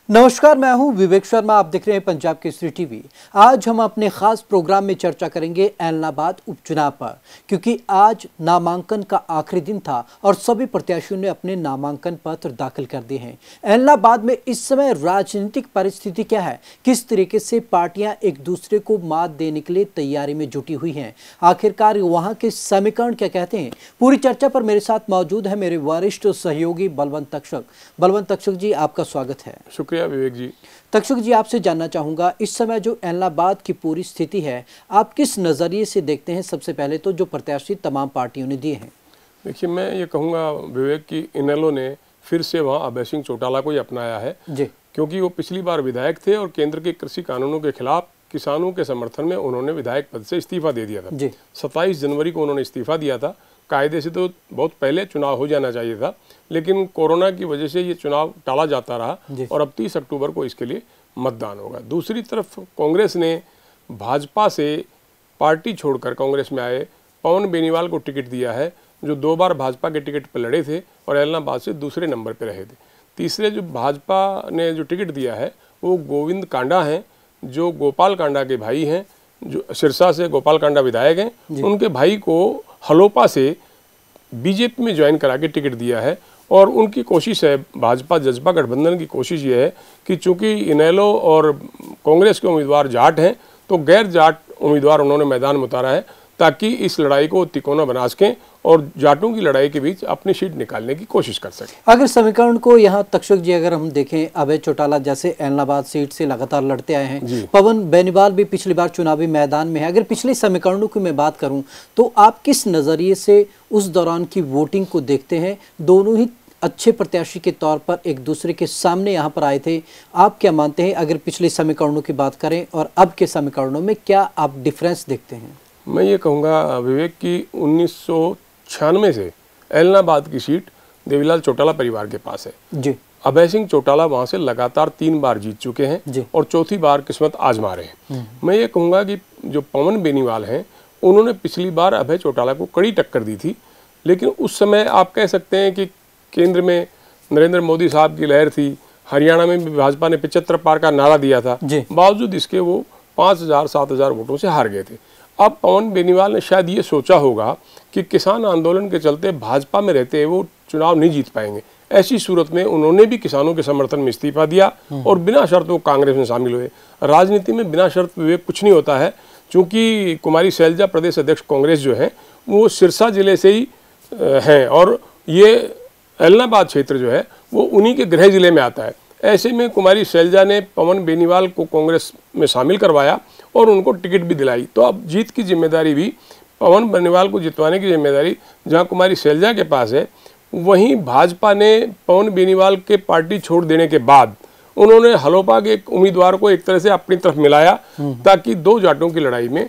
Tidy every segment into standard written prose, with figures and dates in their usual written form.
नमस्कार, मैं हूं विवेक शर्मा। आप देख रहे हैं पंजाब केसरी टीवी। आज हम अपने खास प्रोग्राम में चर्चा करेंगे ऐलनाबाद उपचुनाव पर, क्योंकि आज नामांकन का आखिरी दिन था और सभी प्रत्याशियों ने अपने नामांकन पत्र दाखिल कर दिए हैं। ऐलनाबाद में इस समय राजनीतिक परिस्थिति क्या है, किस तरीके से पार्टियां एक दूसरे को मात देने के लिए तैयारी में जुटी हुई हैं, आखिरकार वहां के समीकरण क्या कहते हैं, पूरी चर्चा पर मेरे साथ मौजूद है मेरे वरिष्ठ सहयोगी बलवंत तक्षक। बलवंत तक्षक जी, आपका स्वागत है। शुक्रिया विवेक जी। तक्षक जी, आपसे जानना चाहूँगा, इस समय जो ऐलनाबाद की पूरी स्थिति है, आप किस नज़रिए से देखते हैं? सबसे पहले तो जो प्रत्याशी तमाम पार्टियों ने दिए हैं। देखिए, मैं ये कहूँगा विवेक की इनेलो ने फिर से वहाँ अभय सिंह चौटाला को ही अपनाया है जी, क्योंकि वो पिछली बार विधायक थे और केंद्र के कृषि कानूनों के खिलाफ किसानों के समर्थन में उन्होंने विधायक पद से इस्तीफा दे दिया था। 27 जनवरी को उन्होंने इस्तीफा दिया था। कायदे से तो बहुत पहले चुनाव हो जाना चाहिए था, लेकिन कोरोना की वजह से ये चुनाव टाला जाता रहा और अब 30 अक्टूबर को इसके लिए मतदान होगा। दूसरी तरफ कांग्रेस ने भाजपा से पार्टी छोड़कर कांग्रेस में आए पवन बेनीवाल को टिकट दिया है, जो 2 बार भाजपा के टिकट पर लड़े थे और ऐलनाबाद से दूसरे नंबर पर रहे थे। तीसरे जो भाजपा ने जो टिकट दिया है वो गोविंद कांडा हैं, जो गोपाल कांडा के भाई हैं, जो सिरसा से गोपाल कांडा विधायक हैं। उनके भाई को हलोपा से बीजेपी में ज्वाइन करा के टिकट दिया है और उनकी कोशिश है, भाजपा जजपा गठबंधन की कोशिश ये है कि चूंकि इनेलो और कांग्रेस के उम्मीदवार जाट हैं, तो गैर जाट उम्मीदवार उन्होंने मैदान में उतारा है ताकि इस लड़ाई को तिकोना बना सकें और जाटों की लड़ाई के बीच अपनी सीट निकालने की कोशिश कर सकें। अगर समीकरण को यहाँ तक्षक जी अगर हम देखें, अभय चौटाला जैसे ऐलनाबाद सीट से लगातार लड़ते आए हैं, पवन बेनीवाल भी पिछली बार चुनावी मैदान में है। अगर पिछले समीकरणों की मैं बात करूं तो आप किस नज़रिए से उस दौरान की वोटिंग को देखते हैं? दोनों ही अच्छे प्रत्याशी के तौर पर एक दूसरे के सामने यहाँ पर आए थे। आप क्या मानते हैं, अगर पिछले समीकरणों की बात करें और अब के समीकरणों में क्या आप डिफरेंस देखते हैं? मैं ये कहूँगा विवेक की 1996 से ऐलनाबाद की सीट देवीलाल चौटाला परिवार के पास है जी। अभय सिंह चौटाला वहाँ से लगातार 3 बार जीत चुके हैं और चौथी बार किस्मत आजमा रहे हैं। मैं ये कहूँगा कि जो पवन बेनीवाल हैं, उन्होंने पिछली बार अभय चौटाला को कड़ी टक्कर दी थी, लेकिन उस समय आप कह सकते हैं कि केंद्र में नरेंद्र मोदी साहब की लहर थी, हरियाणा में भी भाजपा ने 75 पार का नारा दिया था, बावजूद इसके वो 5000-7000 वोटों से हार गए थे। अब पवन बेनीवाल ने शायद ये सोचा होगा कि किसान आंदोलन के चलते भाजपा में रहते वो चुनाव नहीं जीत पाएंगे। ऐसी सूरत में उन्होंने भी किसानों के समर्थन में इस्तीफा दिया और बिना शर्त वो कांग्रेस में शामिल हुए। राजनीति में बिना शर्त विवेक कुछ नहीं होता है, क्योंकि कुमारी शैलजा प्रदेश अध्यक्ष कांग्रेस जो है वो सिरसा जिले से ही हैं और ये ऐलनाबाद क्षेत्र जो है वो उन्हीं के गृह जिले में आता है। ऐसे में कुमारी शैलजा ने पवन बेनीवाल को कांग्रेस में शामिल करवाया और उनको टिकट भी दिलाई। तो अब जीत की जिम्मेदारी भी, पवन बेनीवाल को जितवाने की जिम्मेदारी जहां कुमारी शैलजा के पास है, वहीं भाजपा ने पवन बेनीवाल के पार्टी छोड़ देने के बाद उन्होंने हलोपा के एक उम्मीदवार को एक तरह से अपनी तरफ मिलाया ताकि 2 जाटों की लड़ाई में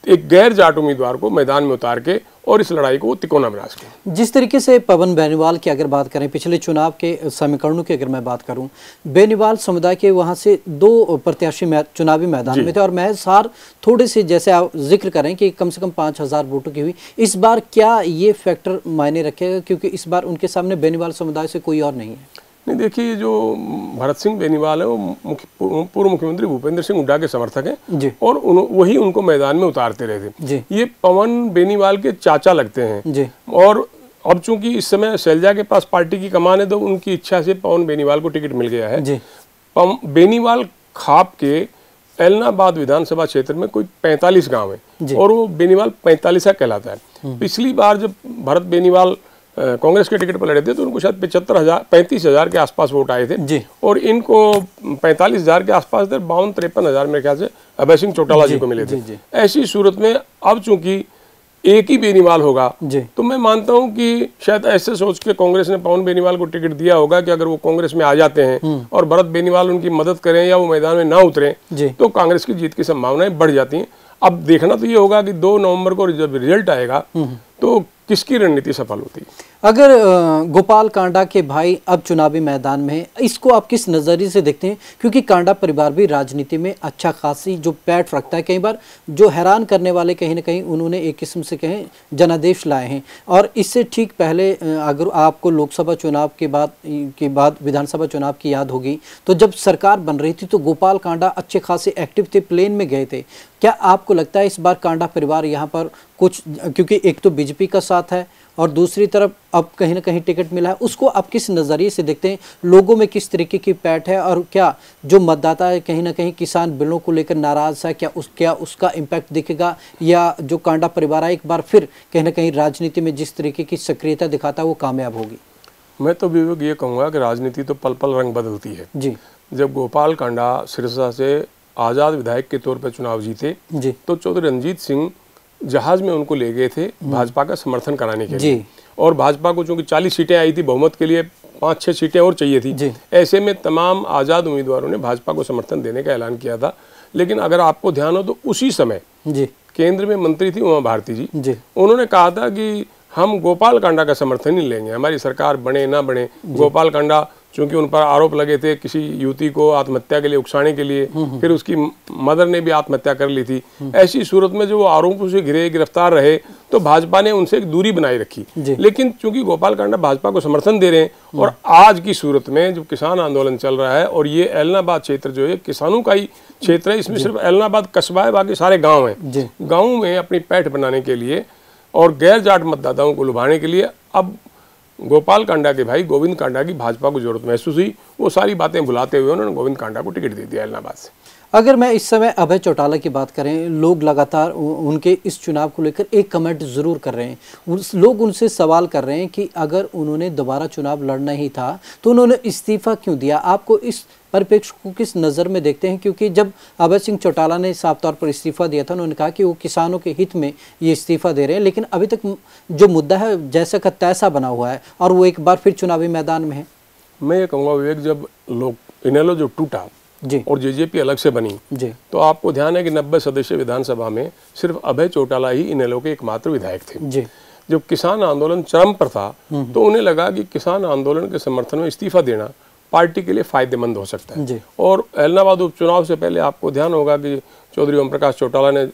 एक गैर जाट उम्मीदवार को मैदान में उतार के और इस लड़ाई को तिकोना बना सके। जिस तरीके से पवन बेनीवाल की अगर बात करें, पिछले चुनाव के समीकरणों की अगर मैं बात करूं, बेनीवाल समुदाय के वहां से 2 प्रत्याशी चुनावी मैदान में थे और महज हार थोड़े से, जैसे आप जिक्र करें कि कम से कम 5000 वोटों की हुई। इस बार क्या ये फैक्टर मायने रखेगा, क्योंकि इस बार उनके सामने बेनीवाल समुदाय से कोई और नहीं है? नहीं, देखिए, जो भरत सिंह बेनीवाल है वो पूर्व मुख्यमंत्री भूपेंद्र सिंह हुड्डा के समर्थक हैं और वही उनको मैदान में उतारते रहे थे। ये पवन बेनीवाल के चाचा लगते हैं और अब चूंकि इस समय शैलजा के पास पार्टी की कमान है तो उनकी इच्छा से पवन बेनीवाल को टिकट मिल गया है। बेनीवाल खाप के ऐलनाबाद विधानसभा क्षेत्र में कोई 45 गाँव है और वो बेनीवाल 45 कहलाता है। पिछली बार जब भरत बेनीवाल कांग्रेस के टिकट पर लड़े थे तो उनको शायद 35,000 के आसपास वोट आए थे और इनको 45,000 के आसपास 52-53 हजार मेरे ख्याल से अभय सिंह चौटाला जी को मिले थे। ऐसी सूरत में अब चूंकि एक ही बेनीवाल होगा तो मैं मानता हूं कि शायद ऐसे सोच के कांग्रेस ने पवन बेनीवाल को टिकट दिया होगा कि अगर वो कांग्रेस में आ जाते हैं और भरत बेनीवाल उनकी मदद करें या वो मैदान में ना उतरें तो कांग्रेस की जीत की संभावनाएं बढ़ जाती हैं। अब देखना तो ये होगा कि 2 नवंबर को जब रिजल्ट आएगा तो किसकी रणनीति सफल होती? अगर गोपाल कांडा के भाई अब चुनावी मैदान में हैं, इसको आप किस नज़रिए से देखते हैं? क्योंकि कांडा परिवार भी राजनीति में अच्छा खासी जो पैठ रखता है, कई बार जो हैरान करने वाले कहीं ना कहीं उन्होंने एक किस्म से कहें जनादेश लाए हैं। और इससे ठीक पहले अगर आपको लोकसभा चुनाव के बाद विधानसभा चुनाव की याद होगी, तो जब सरकार बन रही थी तो गोपाल कांडा अच्छे खासे एक्टिव थे, प्लेन में गए थे। क्या आपको लगता है इस बार कांडा परिवार यहाँ पर कुछ, क्योंकि एक तो बीजेपी का साथ है और दूसरी तरफ अब कहीं ना कहीं टिकट मिला है, उसको आप किस नज़रिए से देखते हैं? लोगों में किस तरीके की पैठ है और क्या जो मतदाता है कहीं ना कहीं किसान बिलों को लेकर नाराज़ है, क्या उसका इम्पैक्ट दिखेगा, या जो कांडा परिवार है एक बार फिर कहीं ना कहीं राजनीति में जिस तरीके की सक्रियता दिखाता है वो कामयाब होगी? मैं तो विवेक ये कहूँगा कि राजनीति तो पल पल रंग बदलती है जी। जब गोपाल कांडा सिरसा से आज़ाद विधायक के तौर पर चुनाव जीते जी, तो चौधरी रंजीत सिंह जहाज में उनको ले गए थे भाजपा का समर्थन कराने के लिए। और भाजपा को चूंकि 40 सीटें आई थी, बहुमत के लिए 5-6 सीटें और चाहिए थी, ऐसे में तमाम आज़ाद उम्मीदवारों ने भाजपा को समर्थन देने का ऐलान किया था। लेकिन अगर आपको ध्यान हो तो उसी समय केंद्र में मंत्री थी उमा भारती जी, उन्होंने कहा था कि हम गोपाल कांडा का समर्थन नहीं लेंगे, हमारी सरकार बने ना बने। गोपाल कांडा चूंकि उन पर आरोप लगे थे किसी युवती को आत्महत्या के लिए उकसाने के लिए, फिर उसकी मदर ने भी आत्महत्या कर ली थी। ऐसी सूरत में जो वो आरोपों से घिरे गिरफ्तार रहे तो भाजपा ने उनसे एक दूरी बनाई रखी। लेकिन चूंकि गोपाल कांडा भाजपा को समर्थन दे रहे हैं और आज की सूरत में जो किसान आंदोलन चल रहा है, और ये ऐलनाबाद क्षेत्र जो है किसानों का ही क्षेत्र है, इसमें सिर्फ ऐलनाबाद कस्बा है, बाकी सारे गाँव हैं। गाँव में अपनी पैठ बनाने के लिए और गैर जाट मतदाताओं को लुभाने के लिए अब गोपाल कांडा के भाई गोविंद कांडा की भाजपा को जरूरत महसूस हुई। वो सारी बातें भुलाते हुए उन्होंने गोविंद कांडा को टिकट दे दिया ऐलनाबाद से। अगर मैं इस समय अभय चौटाला की बात करें, लोग लगातार उनके इस चुनाव को लेकर एक कमेंट ज़रूर कर रहे हैं। लोग उनसे सवाल कर रहे हैं कि अगर उन्होंने दोबारा चुनाव लड़ना ही था तो उन्होंने इस्तीफ़ा क्यों दिया? आपको इस परिप्रेक्ष्य को किस नज़र में देखते हैं? क्योंकि जब अभय सिंह चौटाला ने साफ तौर पर इस्तीफ़ा दिया था, उन्होंने कहा कि वो किसानों के हित में ये इस्तीफ़ा दे रहे हैं, लेकिन अभी तक जो मुद्दा है जैसा का तैसा बना हुआ है और वो एक बार फिर चुनावी मैदान में है। मैं ये कहूँगा विवेक, जब लोग इनेलो जो टूटा जी और जेजेपी अलग से बनी जी, तो आपको ध्यान है कि 90 सदस्य विधानसभा में सिर्फ अभय चौटाला ही इनेलो के एकमात्र विधायक थे जी। जब किसान आंदोलन चरम पर था तो उन्हें लगा कि किसान आंदोलन के समर्थन में इस्तीफा देना पार्टी के लिए फायदेमंद हो सकता है। और ऐलनाबाद उपचुनाव से पहले आपको ध्यान होगा कि चौधरी ओम प्रकाश चौटाला ने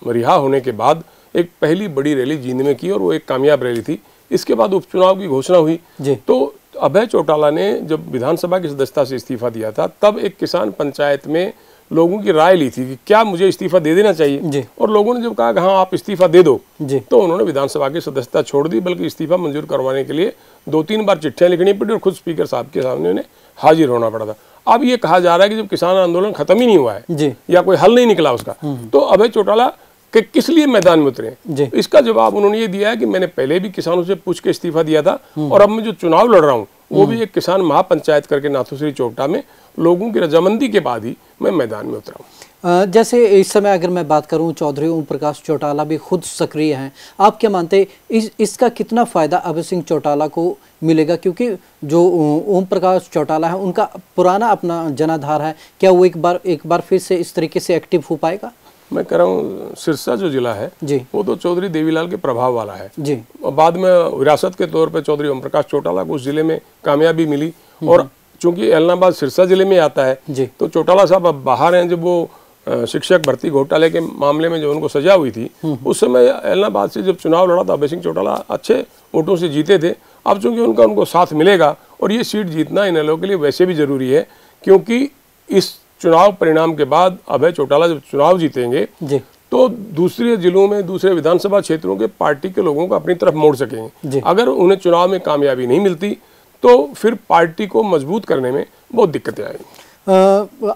रिहा होने के बाद एक पहली बड़ी रैली जींद में की और वो एक कामयाब रैली थी। इसके बाद उपचुनाव की घोषणा हुई तो अभय चौटाला ने जब विधानसभा की सदस्यता से इस्तीफा दिया था तब एक किसान पंचायत में लोगों की राय ली थी कि क्या मुझे इस्तीफा दे देना चाहिए, और लोगों ने जब कहा कि हाँ आप इस्तीफा दे दो तो उन्होंने विधानसभा की सदस्यता छोड़ दी, बल्कि इस्तीफा मंजूर करवाने के लिए 2-3 बार चिट्ठियां लिखनी पड़ी और खुद स्पीकर साहब के सामने उन्हें हाजिर होना पड़ा था। अब ये कहा जा रहा है कि जब किसान आंदोलन खत्म ही नहीं हुआ है या कोई हल नहीं निकला उसका, तो अभय चौटाला कि किस लिए मैदान में उतरे। इसका जवाब उन्होंने ये दिया है कि मैंने पहले भी किसानों से पूछ के इस्तीफा दिया था और अब मैं जो चुनाव लड़ रहा हूँ वो भी एक किसान महापंचायत करके नाथुश्री चौपटा में लोगों की रजामंदी के बाद ही मैं मैदान में उतरा हूँ। जैसे इस समय अगर मैं बात करूं, चौधरी ओम प्रकाश चौटाला भी खुद सक्रिय हैं, आप क्या मानते हैं इसका कितना फ़ायदा अभय सिंह चौटाला को मिलेगा? क्योंकि जो ओम प्रकाश चौटाला है उनका पुराना अपना जनाधार है, क्या वो एक बार फिर से इस तरीके से एक्टिव हो पाएगा? मैं कह रहा हूँ सिरसा जो जिला है जी वो तो चौधरी देवीलाल के प्रभाव वाला है जी। बाद में विरासत के तौर पे चौधरी ओम प्रकाश चौटाला को उस जिले में कामयाबी मिली और चूंकि ऐलनाबाद सिरसा जिले में आता है जी, तो चौटाला साहब अब बाहर हैं। जब वो शिक्षक भर्ती घोटाले के मामले में जब उनको सजा हुई थी उस समय ऐलनाबाद से जब चुनाव लड़ा था अभय सिंह चौटाला अच्छे वोटों से जीते थे। अब चूंकि उनको साथ मिलेगा और ये सीट जीतना इनेलो के लिए वैसे भी जरूरी है, क्योंकि इस चुनाव परिणाम के बाद अभय चौटाला जब चुनाव जीतेंगे तो दूसरे जिलों में दूसरे विधानसभा क्षेत्रों के पार्टी के लोगों को अपनी तरफ मोड़ सकेंगे। अगर उन्हें चुनाव में कामयाबी नहीं मिलती तो फिर पार्टी को मजबूत करने में बहुत दिक्कतें आएंगी।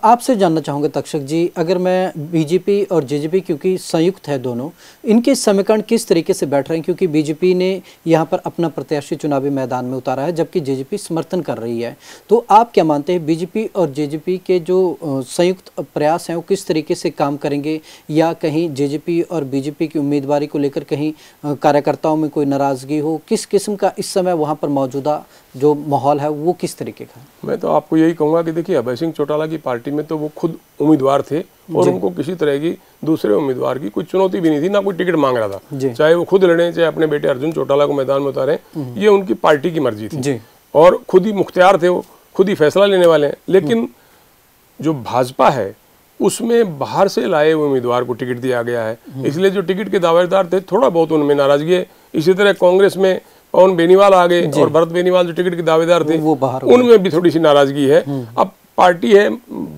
आपसे जानना चाहूँगा तक्षक जी, अगर मैं बीजेपी और जेजेपी क्योंकि संयुक्त है दोनों, इनके समीकरण किस तरीके से बैठ रहे हैं? क्योंकि बीजेपी ने यहाँ पर अपना प्रत्याशी चुनावी मैदान में उतारा है जबकि जेजेपी समर्थन कर रही है, तो आप क्या मानते हैं बीजेपी और जेजेपी के जो संयुक्त प्रयास हैं वो किस तरीके से काम करेंगे, या कहीं जेजेपी और बीजेपी की उम्मीदवारी को लेकर कहीं कार्यकर्ताओं में कोई नाराज़गी हो? किस किस्म का इस समय वहाँ पर मौजूदा जो माहौल है वो किस तरीके का है? मैं तो आपको यही कहूँगा कि देखिए, अभय सिंह चौटाला की पार्टी में तो वो खुद उम्मीदवार थे और उनको किसी तरह की दूसरे उम्मीदवार की कोई चुनौती भी नहीं थी, ना कोई टिकट मांग रहा था। चाहे वो खुद लड़े, चाहे अपने बेटे अर्जुन चौटाला को मैदान में उतारें, ये उनकी पार्टी की मर्जी थी और खुद ही मुख्तियार थे, वो खुद ही फैसला लेने वाले हैं। लेकिन जो भाजपा है उसमें बाहर से लाए हुए उम्मीदवार को टिकट दिया गया है, इसलिए जो टिकट के दावेदार थे थोड़ा बहुत उनमें नाराजगी है। इसी तरह कांग्रेस में पवन बेनीवाल आ गए और भरत बेनीवाल जो टिकट के दावेदार थे वो बाहर, उनमें भी थोड़ी सी नाराजगी है। अब पार्टी है,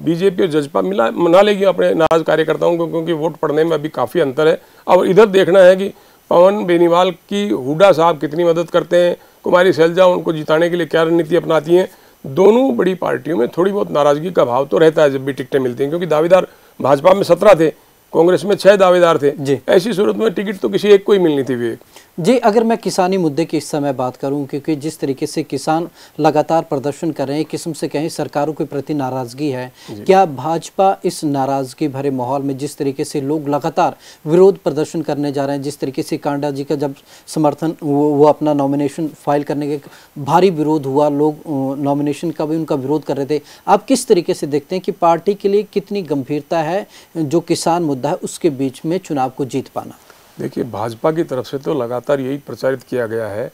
बीजेपी और जजपा मना लेगी अपने नाराज कार्यकर्ताओं को, क्योंकि वोट पड़ने में अभी काफी अंतर है। अब इधर देखना है कि पवन बेनीवाल की हुड्डा साहब कितनी मदद करते हैं, कुमारी शैलजा उनको जिताने के लिए क्या रणनीति अपनाती हैं। दोनों बड़ी पार्टियों में थोड़ी बहुत नाराजगी का भाव तो रहता है जब भी टिकटें मिलती हैं, क्योंकि दावेदार भाजपा में 17 थे, कांग्रेस में 6 दावेदार थे। ऐसी सूरत में टिकट तो किसी एक को ही मिलनी थी विवेक जी। अगर मैं किसानी मुद्दे की इस समय बात करूं, क्योंकि जिस तरीके से किसान लगातार प्रदर्शन कर रहे हैं, एक किस्म से कहें सरकारों के प्रति नाराजगी है, क्या भाजपा इस नाराजगी भरे माहौल में जिस तरीके से लोग लगातार विरोध प्रदर्शन करने जा रहे हैं, जिस तरीके से कांडा जी का जब समर्थन वो अपना नॉमिनेशन फाइल करने के भारी विरोध हुआ, लोग नॉमिनेशन का भी उनका विरोध कर रहे थे, आप किस तरीके से देखते हैं कि पार्टी के लिए कितनी गंभीरता है जो किसान मुद्दा है उसके बीच में चुनाव को जीत पाना? देखिए, भाजपा की तरफ से तो लगातार यही प्रचारित किया गया है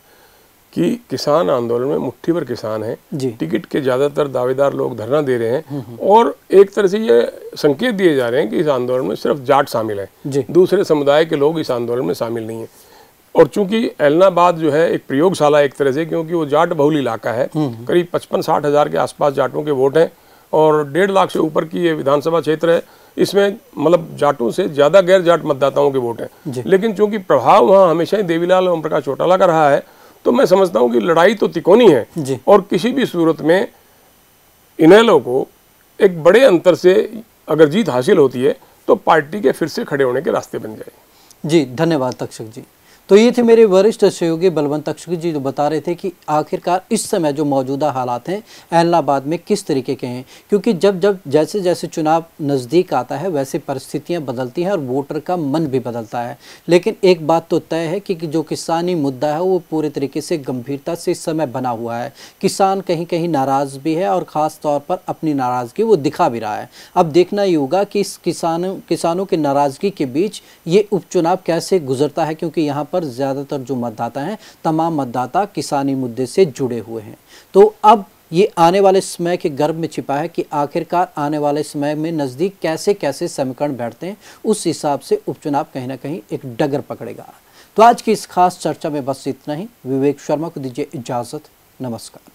कि किसान आंदोलन में मुट्ठी भर किसान हैं, टिकट के ज़्यादातर दावेदार लोग धरना दे रहे हैं और एक तरह से ये संकेत दिए जा रहे हैं कि इस आंदोलन में सिर्फ जाट शामिल है, दूसरे समुदाय के लोग इस आंदोलन में शामिल नहीं हैं। और चूंकि एलनाबाद जो है एक प्रयोगशाला एक तरह से, क्योंकि वो जाट बहुल इलाका है, करीब 55-60 हज़ार के आसपास जाटों के वोट हैं और 1.5 लाख से ऊपर की ये विधानसभा क्षेत्र है। इसमें मतलब जाटों से ज़्यादा गैर जाट मतदाताओं के वोट हैं, लेकिन चूंकि प्रभाव वहाँ हमेशा ही देवीलाल ओम प्रकाश चौटाला का रहा है, तो मैं समझता हूँ कि लड़ाई तो तिकोनी है और किसी भी सूरत में इनेलो को एक बड़े अंतर से अगर जीत हासिल होती है तो पार्टी के फिर से खड़े होने के रास्ते बन जाएंगे। जी धन्यवाद तक्षक जी। तो ये थे मेरे वरिष्ठ सहयोगी बलवंत तक्षकी जी, जो बता रहे थे कि आखिरकार इस समय जो मौजूदा हालात हैं एलनाबाद में किस तरीके के हैं, क्योंकि जब जैसे जैसे चुनाव नज़दीक आता है वैसे परिस्थितियां बदलती हैं और वोटर का मन भी बदलता है। लेकिन एक बात तो तय है कि जो किसानी मुद्दा है वो पूरे तरीके से गंभीरता से इस समय बना हुआ है। किसान कहीं कहीं नाराज़ भी है और ख़ास तौर पर अपनी नाराज़गी वो दिखा भी रहा है। अब देखना ही होगा कि इस किसानों की नाराज़गी के बीच ये उपचुनाव कैसे गुजरता है, क्योंकि यहाँ पर ज़्यादातर जो मतदाता हैं तमाम मतदाता किसानी मुद्दे से जुड़े हुए हैं। तो अब ये आने वाले समय के गर्भ में छिपा है कि आखिरकार आने वाले समय में नज़दीक कैसे कैसे समीकरण बैठते हैं, उस हिसाब से उपचुनाव कहीं ना कहीं एक डगर पकड़ेगा। तो आज की इस खास चर्चा में बस इतना ही। विवेक शर्मा को दीजिए इजाज़त। नमस्कार।